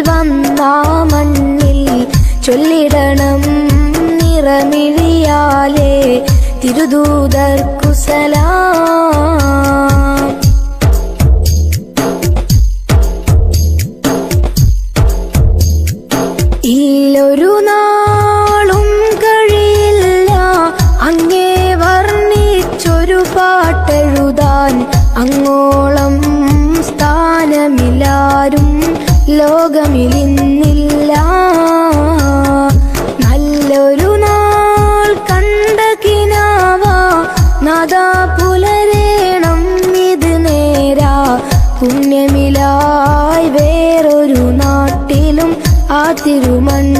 വന്നാ മണ്ണിൽ ചൊല്ലിടണം നിറമിഴിയാലേ തിരുദൂതർക്കു സലാം. ഇല്ലൊരു നാളും കഴിയില്ല അങ്ങേ വർണ്ണിച്ചൊരു പാട്ടെഴുതാൻ. അങ്ങോളം സ്ഥാനമില്ലാരും ലോകമിലിന്നില്ല. നല്ലൊരു നാൾ കണ്ട കിനാവാ നാദാ പുലരേണം ഇത് നേരാ. പുണ്യമിലായി വേറൊരു നാട്ടിലും ആ തിരുമണ്ണിൽ